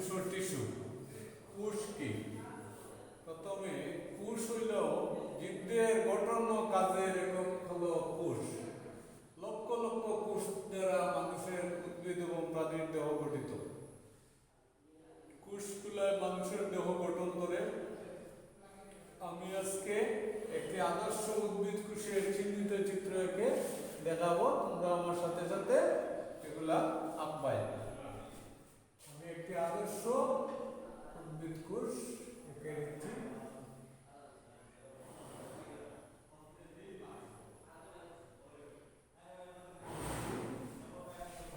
200 tissue. কোষ কি? প্রথমে কোষ হইল জীবদের গঠন ও কাজের একক হলো কোষ। লক্ষ লক্ষ কোষ দ্বারা মানুষের, উদ্ভিদ এবং প্রাণীর দেহ গঠিত। কোষগুলায় মানুষের দেহ গঠন করে। আমি আজকে একটি আদর্শ উদ্ভিদ কোষের চিহ্নিত চিত্র এঁকে দেখাবো, তোমরা আমার সাথে সাথে এগুলা আঁকবাই। আমি একটি আদর্শ উদ্ভিদ কোষ এঁকে দিচ্ছি।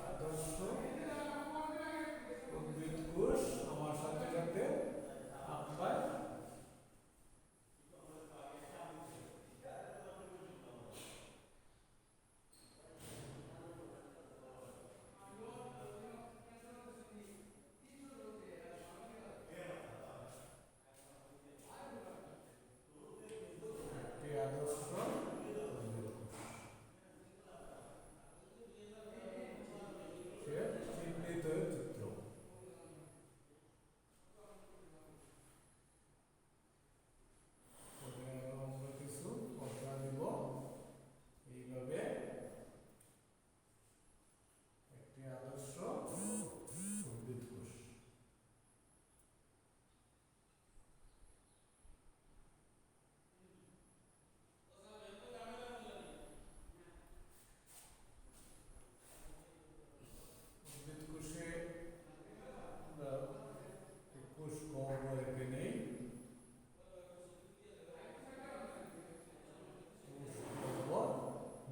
আদর্শ উদ্ভিদ কোষ আমার সাথে সাথে আঁকবাই।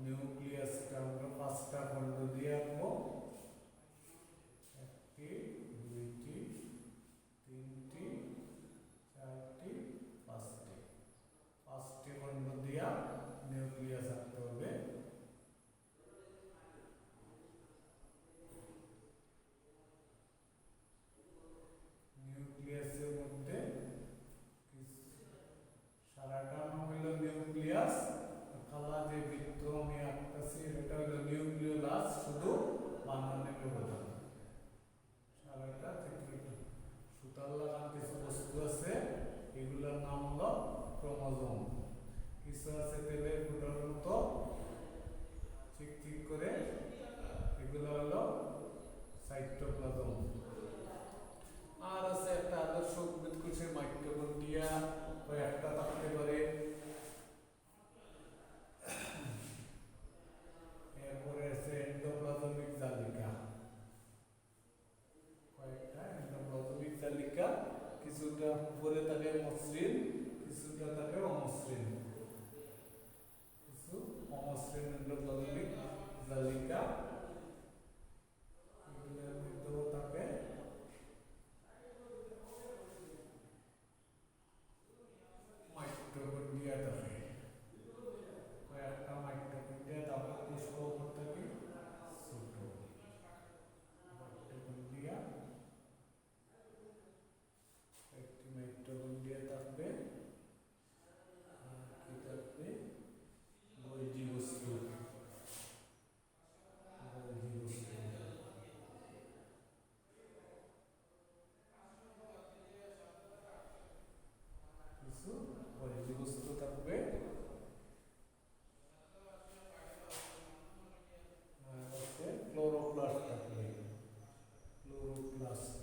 নিউক্লিয়াসটা আমরা 5টা খণ্ড দিয়ে আঁকবো। 1টি, 2টি, 3টি, 4টি, 5টি। 5টি খণ্ড দিয়া নিউক্লিয়াস আঁকতে হবে। নিউক্লিয়াসের মধ্যে সারাটা নাম হইল নিউক্লিয়াস। কালা যে বৃত্ত আমি আঁকতেছি এটা হলো নিউক্লিওলাস, শুধু বানানে ব্যবধান। সারাটা থেকে সুতার লাগান কিছু বস্তু আছে, এগুলোর নাম হলো ক্রোমোজোম। কিছু আছে তেলের ফুটার মতো চিকচিক করে, এগুলো হলো সাইটোপ্লাজম। আর আছে একটা আদর্শ উদ্ভিদ কোষের মাইটোকন্ড্রিয়া, কয়েকটা থাকতে পারে। এরপরে আছে এন্ডোপ্লাজমিক জালিকা, কয়েকটা এন্ডোপ্লাজমিক জালিকা। কিছুটা উপরে থাকে মসৃণ, কিছুটা থাকে অমসৃণ। কিছু অমসৃণ এন্ডোপ্লাজমিক জালিকা, এগুলোর মধ্যেও থাকে মাইটোকন্ড্রিয়া থাকে। কয়েকটা মাইটোকন্ড্রিয়া, তারপর পুষ্পকোষ থাকে ছোট মাইটোকন্ড্রিয়া। একটি মাইটোকন্ড্রিয়া থাকবে, কি থাকবে? গোলজি বস্তু। কিছু গোলজি বস্তু থাকবে। ক্লোরোপ্লাস্ট থাকবে। ক্লোরোপ্লাস্ট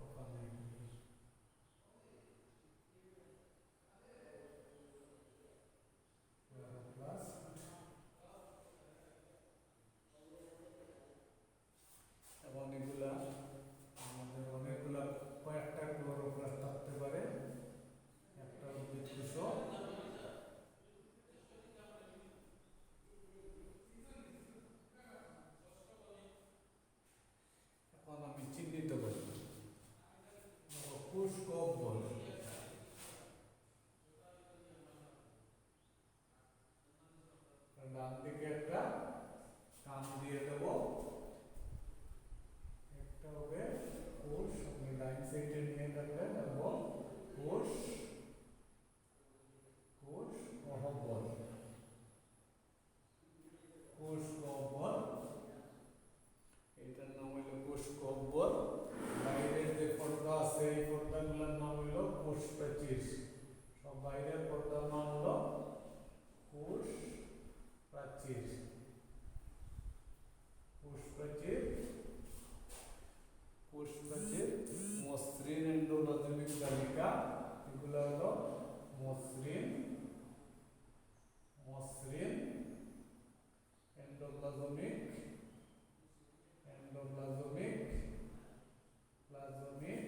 ওখানে এবং এগুলা আমাদের অনেকগুলা কয়েকটা ক্লোরোপ্লাস্ট থাকতে পারে একটা উদ্ভিদ কোষ। এখন আমি চিহ্নিত করি কোষ কম্বল। ডান দিকে একটা টান দিয়ে দেব, একটা হবে কোষ, আপনি ডাইন সাইডে নিয়ে থাকবেন, এবং কোষ গহ্বর। কোষ গহ্বর, এটার নাম হলো কোষ গহ্বর। পর্দার নাম হলো কোষ প্রাচীর। কোষ প্রাচীর, কোষ প্রাচীর, মসৃণ এন্ডোপ্লাজমিক জালিকা, এগুলো হলো মসৃণ মসৃণ এন্ডোপ্লাজমিক এন্ডোপ্লাজমিক প্লাজমিক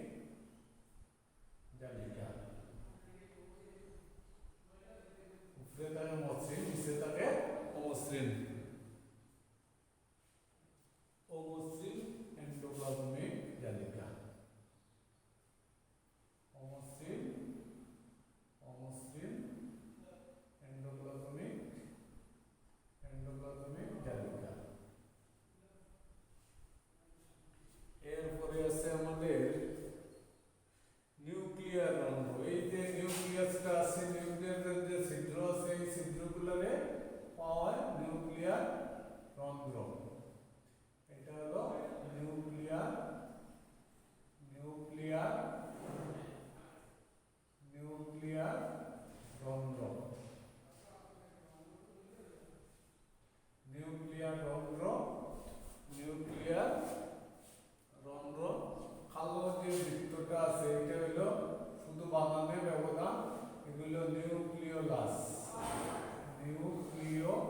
জালিকা। উপরে থাকে মসৃণ, নিচে থাকে অমসৃণ। অমসৃণ এন্ডোপ্লাজমিক জালিকা, অমসৃণ অমসৃণ এন্ডোপ্লাজমিক জালিকা। এরপরে আছে আমাদের নিউক্লিয়ার রন্ধ্র। এই যে নিউক্লিয়াসটা আছে, নিউক্লিয়াসের যে ছিদ্র আছে, এই ছিদ্রগুলোরে পাওয়া হয় নিউক্লিয়ার রন্ধ্র। এটা হলো নিউক্লিয়ার নিউক্লিয়ার নিউক্লিয়ার রন্ধ্র। নিউক্লিয়ার রন্ধ্র, নিউক্লিয়ার রন্ধ্র। কালো যে বৃত্তটা আছে এটা হলো শুধু বানানে ব্যবধান, এগুলো নিউক্লিওলাস, নিউক্লিওলাস,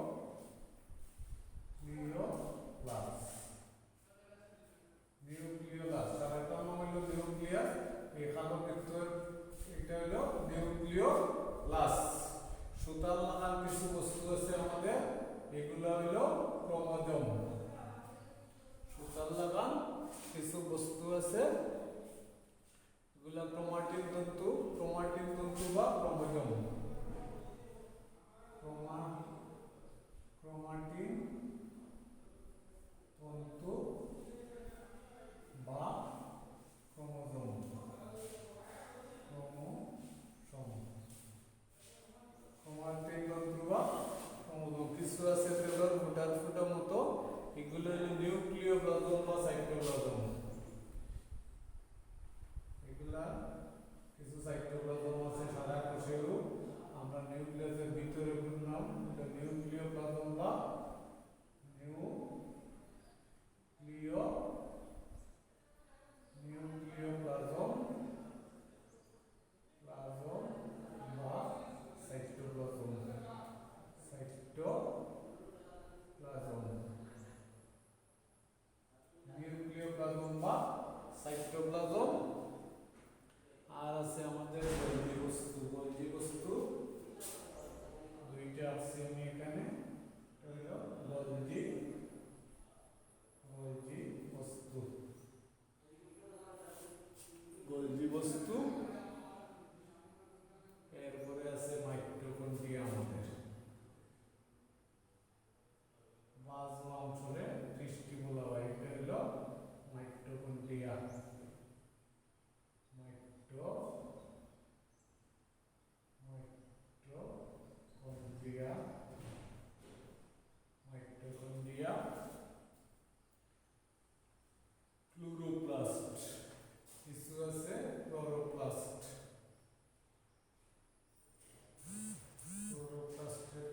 নিউক্লিওলাস। আর একটা নাম হলো নিউক্লিয়াস। এই কালো বৃত্তের এটা হলো নিউক্লিওলাস। সুতার লাগান কিছু বস্তু আছে আমাদের, এগুলো হলো ক্রোমোজোম। সুতার লাগান কিছু বস্তু আছে, এগুলা ক্রোমাটিন তন্তু, ক্রোমাটিন তন্তু বা ক্রোমোজোম। ক্রোমাটিন তন্তু বা ক্রোমোজোম। ক্রোমাটিন তন্তু বা ক্রোমোজোম কিছু আছে তেলের ফুটার ফুটার মতো, এগুলো হলো নিউক্লিওপ্লাজম বা সাইটোপ্লাজম। এগুলা কিছু সাইটোপ্লাজম আছে সারা কোষেও। আমরা নিউক্লিয়াসের ভিতরে নাম এটা নিউক্লিওপ্লাজম বা নিউক্লিওপ্লাজম বা সাইটোপ্লাজম। নিউক্লিওপ্লাজম বা সাইটোপ্লাজম। আর আছে আমাদের গোলজি বস্তু। গোলজি বস্তু দুইটা আছে আমি এখানে, গোলজি বস্তু। গোলজি বস্তু। এরপরে আছে মাইটোকন্ড্রিয়া আমাদের। বাজু অঞ্চলে দৃষ্টি বলা হয়, এটা হলো মাইটোকন্ড্রিয়া। মাইটোকন্ড্রিয়া। ক্লোরোপ্লাস্ট কিছু আছে, ক্লোরোপ্লাস্ট। ক্লোরোপ্লাস্টের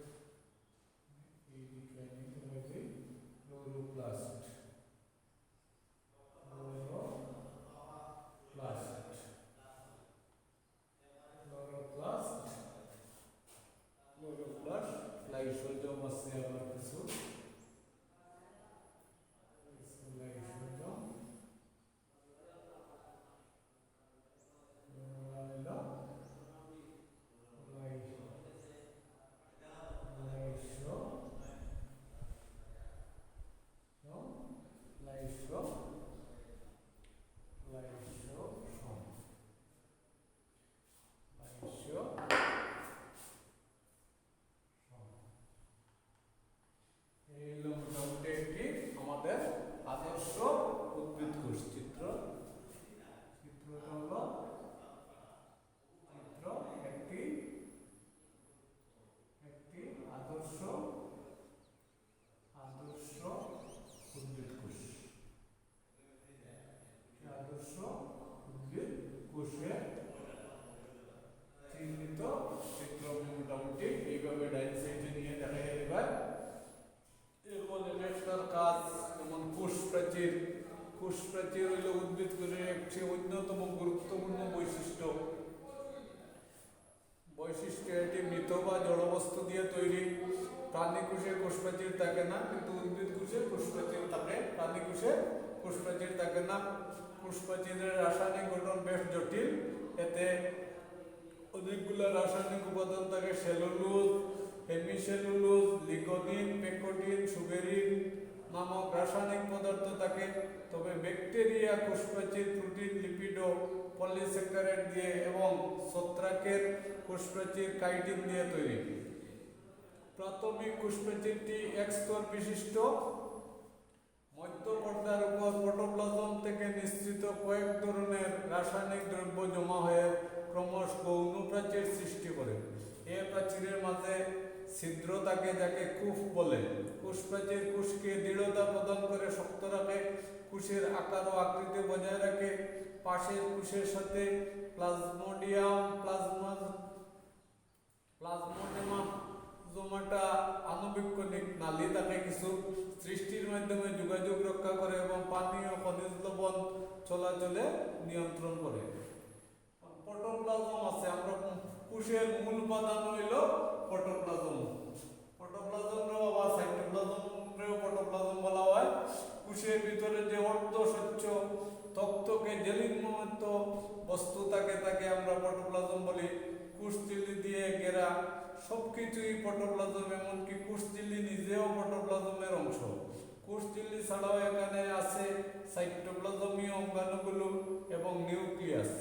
এই বিজ্ঞানী ক্লোরোপ্লাস্ট। লাইসোজোম আছে আবার কিছু, লাইসোজোম। কোষ প্রাচীর হইল উদ্ভিদ কোষের একটি অন্যতম গুরুত্বপূর্ণ বৈশিষ্ট্য এটি মৃত বা জড় বস্তু দিয়ে তৈরি। প্রাণী কোষে কোষ প্রাচীর থাকে না, কিন্তু উদ্ভিদ কোষে কোষ প্রাচীর থাকে। প্রাণী কোষে কোষ প্রাচীর থাকে না। কোষ প্রাচীরের রাসায়নিক গঠন বেশ জটিল। এতে অনেকগুলো রাসায়নিক উপাদান থাকে। সেলুলোজ, হেমিসেলুলোজ, লিগনিন, পেকোটিন, সুবেরিন নামক রাসায়নিক পদার্থ থাকে। তবে ব্যাকটেরিয়া কোষ প্রাচীর প্রোটিন, লিপিড ও পলিস্যাকারাইড দিয়ে এবং ছত্রাকের কোষ প্রাচীর কাইটিন দিয়ে তৈরি। প্রাথমিক কোষ প্রাচীরটি এক স্তর বিশিষ্ট। মধ্য পর্দার উপর প্রোটোপ্লাজম থেকে নিঃসৃত কয়েক ধরনের রাসায়নিক দ্রব্য জমা হয়ে ক্রমশ গৌণ প্রাচীর সৃষ্টি করে। এ প্রাচীরের মাঝে ছিদ্র থাকে, যাকে কুফ বলে। কোষ প্রাচীর কোষকে দৃঢ়তা প্রদান করে, শক্ত রাখে, কোষের আকার ও আকৃতি বজায় রাখে। পাশের কোষের সাথে প্লাজমোডেমাটা আনুবীক্ষণিক নালী থাকে কিছু, সৃষ্টির মাধ্যমে যোগাযোগ রক্ষা করে এবং পানি ও খনিজ লবণ চলাচলে নিয়ন্ত্রণ করে। প্রোটোপ্লাজম আছে। আমরা কোষের মূল উপাদান হইল প্রোটোপ্লাজম। প্রোটোপ্লাজমরেও আবার সাইটোপ্লাজমরেও প্রোটোপ্লাজম বলা হয়। কোষের ভিতরে যে অর্ধ স্বচ্ছ তক্তকে জেলির মতো বস্তু থাকে, তাকে আমরা প্রোটোপ্লাজম বলি। কোষ ঝিল্লি দিয়ে ঘেরা সবকিছুই প্রোটোপ্লাজম, এমনকি কোষ ঝিল্লি নিজেও প্রোটোপ্লাজমের অংশ। কোষ ঝিল্লি ছাড়াও এখানে আছে সাইটোপ্লাজমীয় অঙ্গাণুগুলো এবং নিউক্লিয়াস।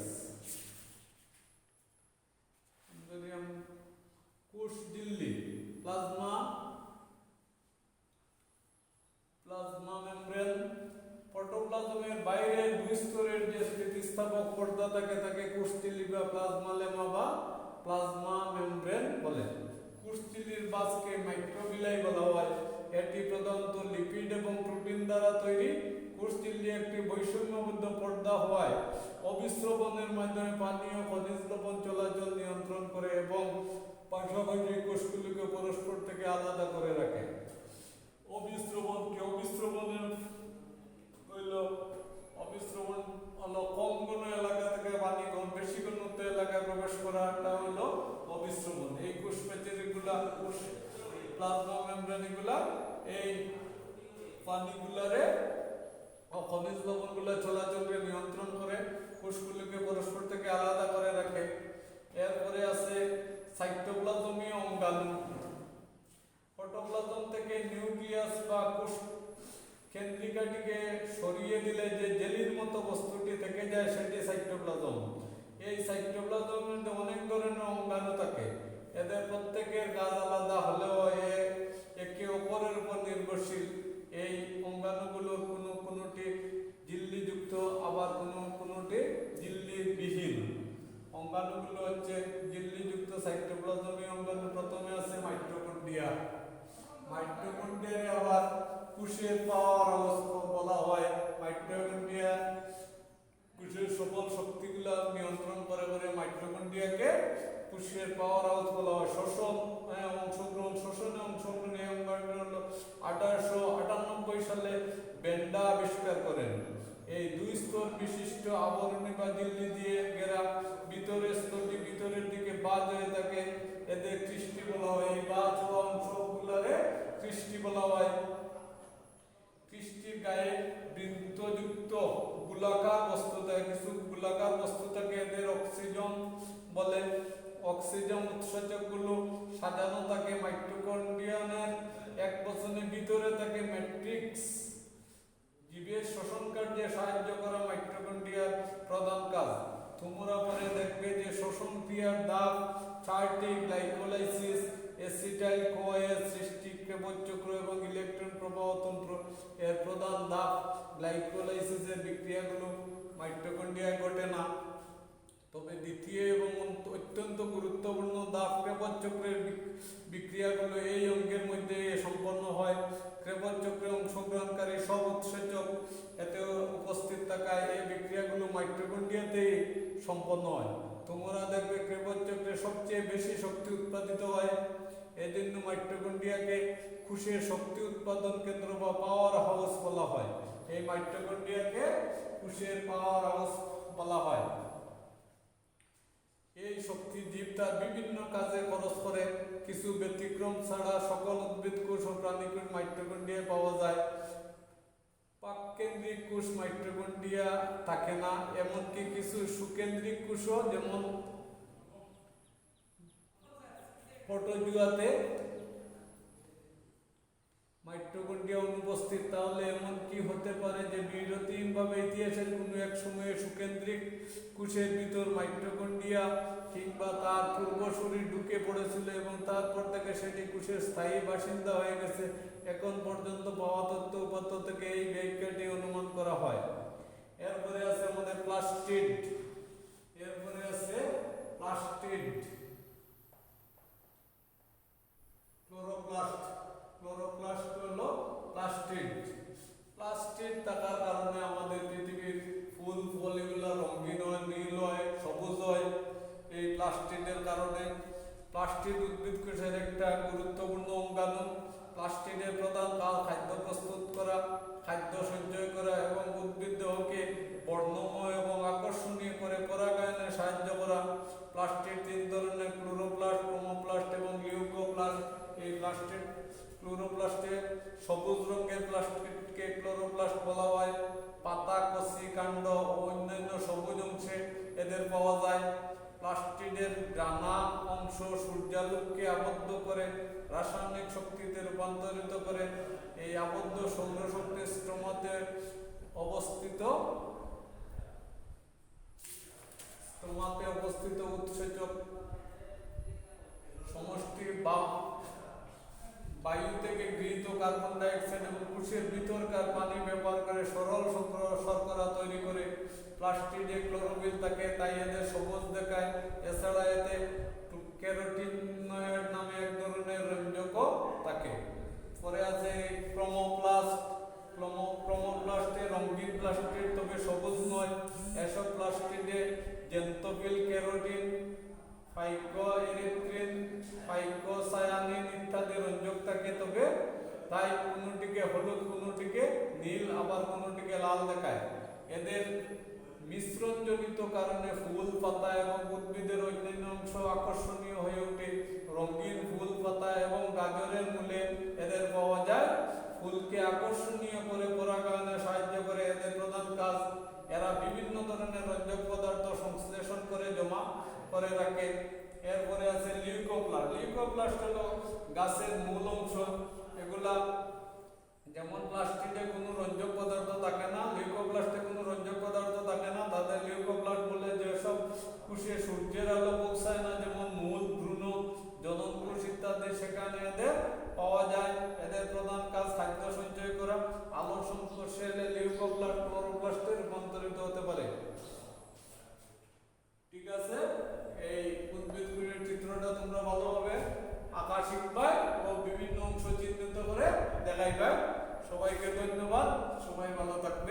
কোষ ঝিল্লি, প্লাজমা মেমব্রেন। প্রোটোপ্লাজমের বাইরের দুই স্তরের যে স্থিতিস্থাপক পর্দা থাকে, তাকে কোষ ঝিল্লি বা প্লাজমা লেমা বা প্লাজমা মেমব্রেন বলে। কোষ ঝিল্লির বাসকে মাইক্রোভিলাই বলা হয়। এটি প্রধানত লিপিড এবং প্রোটিন দ্বারা তৈরি। কোষ ঝিল্লি একটি বৈষম্যবদ্ধ পর্দা হওয়ায় অবিস্রবণের মাধ্যমে পানি ও খনিজ লবণ চলাচল নিয়ন্ত্রণ করে এবং পাশাপাশি কোষগুলিকে পরস্পর থেকে আলাদা করে রাখে। অবিস্রবণ হলো কম ঘন এলাকা থেকে পানি বেশি ঘনত্ব এলাকায় প্রবেশ করাটা হলো অবিস্রবণ। এই কোষ প্রাচীরগুলা, কোষ প্লাজমা মেমব্রেনগুলা এই পানিগুলারে ও খনিজ লবণগুলা চলাচলকে নিয়ন্ত্রণ করে, কোষগুলোকে পরস্পর থেকে আলাদা করে রাখে। এরপরে আছে সাইটোপ্লাজমীয় অঙ্গাণু। প্রোটোপ্লাজম থেকে নিউক্লিয়াস বা কোষ কেন্দ্রিকাটিকে সরিয়ে দিলে যে জেলির মতো বস্তুটি থেকে যায়, সেটি সাইটোপ্লাজম। এই সাইটোপ্লাজমের মধ্যে অনেক ধরনের অঙ্গাণু থাকে। এদের প্রত্যেকের কাজ আলাদা হলেও একে অপরের উপর নির্ভরশীল। এই অঙ্গাণুগুলোর কোনোটি ঝিল্লিযুক্ত, আবার কোনোটি ঝিল্লিবিহীন। অঙ্গাণুগুলো হচ্ছে ঝিল্লিযুক্ত সাইটোপ্লাজমীয় অঙ্গাণু। প্রথমে আছে মাইটোকন্ড্রিয়া। মাইটোকন্ড্রিয়ারে আবার কোষের পাওয়ার হাউস বলা হয়। মাইটোকন্ড্রিয়া কোষের সকল শক্তিগুলো নিয়ন্ত্রণ করে মাইটোকন্ড্রিয়াকে কোষের পাওয়ার হাউস বলা হয়। শোষণে অংশগ্রহণ এই অঙ্গাণু 1898 সালে বেন্ডা আবিষ্কার করেন। এই দুই স্তর বিশিষ্ট আবরণী বা ঝিল্লি দিয়ে ঘেরা ভিতরের স্তরটি ভিতরের দিকে বাঁধ হয়ে থাকে, এদের ক্রিস্টি বলা হয়। এই বাঁধ হওয়া অংশগুলোরে ক্রিস্টি বলা হয়। ক্রিস্টির গায়ে বৃত্তযুক্ত গোলাকার বস্তু থাকে, কিছু গোলাকার বস্তু থাকে, এদের অক্সিজন বলে। অক্সিজেন উৎসেচকগুলো সাজানো থাকে। মাইটোকন্ড্রিয়ানের এক বছরের ভিতরে থাকে ম্যাট্রিক্স। জীবের শ্বসন কার্যে সাহায্য করা মাইটোকন্ড্রিয়ার প্রধান কাজ। তোমরা পরে দেখবে যে শ্বসন ক্রিয়ার ধাপ 4টি: গ্লাইকোলাইসিস, অ্যাসিটাইল কোএ সৃষ্টি, ক্রেবজ চক্র এবং ইলেকট্রন প্রবাহ তন্ত্র। এর প্রধান ধাপ গ্লাইকোলাইসিসের বিক্রিয়াগুলো মাইটোকন্ড্রিয়ায় ঘটে না। তবে দ্বিতীয় এবং অত্যন্ত গুরুত্বপূর্ণ ধাপ ক্রেবজ চক্রের বিক্রিয়াগুলো এই অঙ্গের মধ্যে সম্পন্ন হয়। ক্রেবজ চক্রে অংশগ্রহণকারী সব উৎসেচক এতে উপস্থিত থাকায় এই বিক্রিয়াগুলো মাইটোকন্ড্রিয়াতেই সম্পন্ন হয়। তোমরা দেখবে ক্রেবজ চক্রে সবচেয়ে বেশি শক্তি উৎপাদিত হয়। এজন্য মাইটোকন্ড্রিয়াকে কোষের শক্তি উৎপাদন কেন্দ্র বা পাওয়ার হাউস বলা হয়। এই মাইটোকন্ড্রিয়াকে কোষের পাওয়ার হাউস বলা হয়। এই শক্তি জীব তার বিভিন্ন কাজে খরচ করে। কিছু ব্যতিক্রম ছাড়া সকল উদ্ভিদ কোষ ও প্রাণী কোষ মাইটোকন্ড্রিয়া পাওয়া যায়। পাককেন্দ্রিক কোষ মাইটোকন্ড্রিয়া থাকে না, এমনকি কিছু সুকেন্দ্রিক কোষও যেমন প্রোটোজোয়াতে মাইটোকন্ড্রিয়া অনুপস্থিত। তাহলে এমন কি হতে পারে যে বিরতিহীনভাবে ইতিহাসের কোনো এক সময়ে সুকেন্দ্রিক কোষের ভিতর মাইটোকন্ড্রিয়া কিংবা তার পূর্বসূরি ঢুকে পড়েছিল এবং তারপর থেকে সেটি কোষের স্থায়ী বাসিন্দা হয়ে গেছে। এখন পর্যন্ত পাওয়া তথ্য উপাত্ত থেকে এই ব্যাখ্যাটি অনুমান করা হয়। এরপরে আছে আমাদের প্লাস্টিড। এরপরে আছে প্লাস্টিড, ক্লোরোপ্লাস্ট। ক্লোরোপ্লাস্ট হলো প্লাস্টিড। প্লাস্টিড থাকার কারণে আমাদের পৃথিবীর ফুল ফলগুলো রঙিন হয়, নীল হয়, সবুজ হয় এই প্লাস্টিডের কারণে। প্লাস্টিড উদ্ভিদ কোষের একটা গুরুত্বপূর্ণ অঙ্গাণু। প্লাস্টিডের প্রধান কাজ খাদ্য প্রস্তুত করা, খাদ্য সঞ্চয় করা এবং উদ্ভিদ দেহকে বর্ণময় এবং আকর্ষণীয় করে পরাগায়নে সাহায্য করা। প্লাস্টিড তিন ধরনের: ক্লোরোপ্লাস্ট, ক্রোমোপ্লাস্ট এবং লিউকোপ্লাস্ট। এই প্লাস্টিড ক্লোরোপ্লাস্টে সবুজ রঙের প্লাস্টিডকে ক্লোরোপ্লাস্ট বলা হয়। পাতা, কচি, কাণ্ড ও অন্যান্য সবুজ অংশে এদের পাওয়া যায়। প্লাস্টিডের ডানা অংশ সূর্যালোককে আবদ্ধ করে রাসায়নিক শক্তিতে রূপান্তরিত করে। এই আবদ্ধ সৌরশক্তি স্টোমাতে অবস্থিত উৎসেচক সমষ্টি বা বায়ু থেকে গৃহীত কার্বন ডাই অক্সাইড এবং কোষের ভিতরকার পানি ব্যবহার করে সরল শর্করা তৈরি করে। প্লাস্টিডে ক্লোরোফিল থাকে, তাই এদের সবুজ দেখায়। এছাড়া এতে ক্যারোটিনয়েড নামে এক ধরনের রঞ্জকও থাকে। পরে আছে ক্রোমোপ্লাস্ট। ক্রোমোপ্লাস্টে রঙিন প্লাস্টিড, তবে সবুজ নয়। এসব প্লাস্টিডে জেন্টোফিল, ক্যারোটিন, ফাইকোএরিথ্রিন, ফাইকোসায়ানিন ইত্যাদি রঞ্জক থাকে, তবে তাই কোনোটিকে হলুদ, কোনোটিকে নীল, আবার কোনোটিকে লাল দেখায়। এদের মিশ্রণজনিত কারণে ফুল, পাতা এবং উদ্ভিদের অন্যান্য অংশ আকর্ষণীয় হয়ে ওঠে। রঙিন ফুল, পাতা এবং গাজরের মূলে এদের পাওয়া যায়। ফুলকে আকর্ষণীয় করে পরাগায়নে সাহায্য করে। এদের প্রধান কাজ, এরা বিভিন্ন ধরনের রঞ্জক পদার্থ সংশ্লেষণ করে জমা করে রাখে। এরপরে আছে লিউকোপ্লাস্ট। লিউকোপ্লাস্ট হলো গাছের মূল অংশ। এগুলা যেমন প্লাস্টিডে কোনো রঞ্জক পদার্থ থাকে না, লিউকোপ্লাস্টে কোনো রঞ্জক পদার্থ থাকে না। তাদের লিউকোপ্লাস্ট বলে। যেসব কোষে সূর্যের আলো পৌঁছায় না, যেমন মূল, ভ্রূণ, জনন কোষ ইত্যাদি, সেখানে এদের পাওয়া যায়। এদের প্রধান কাজ খাদ্য সঞ্চয় করা। আলোর সংস্পর্শে এলে লিউকোপ্লাস্ট ক্লোরোপ্লাস্টে রূপান্তরিত হতে পারে। ঠিক আছে, এই উদ্ভিদ কোষের চিত্রটা তোমরা ভালোভাবে আঁকা শিখবা ও বিভিন্ন অংশ চিহ্নিত করে দেখাইবা। সবাইকে ধন্যবাদ, সবাই ভালো থাকবে।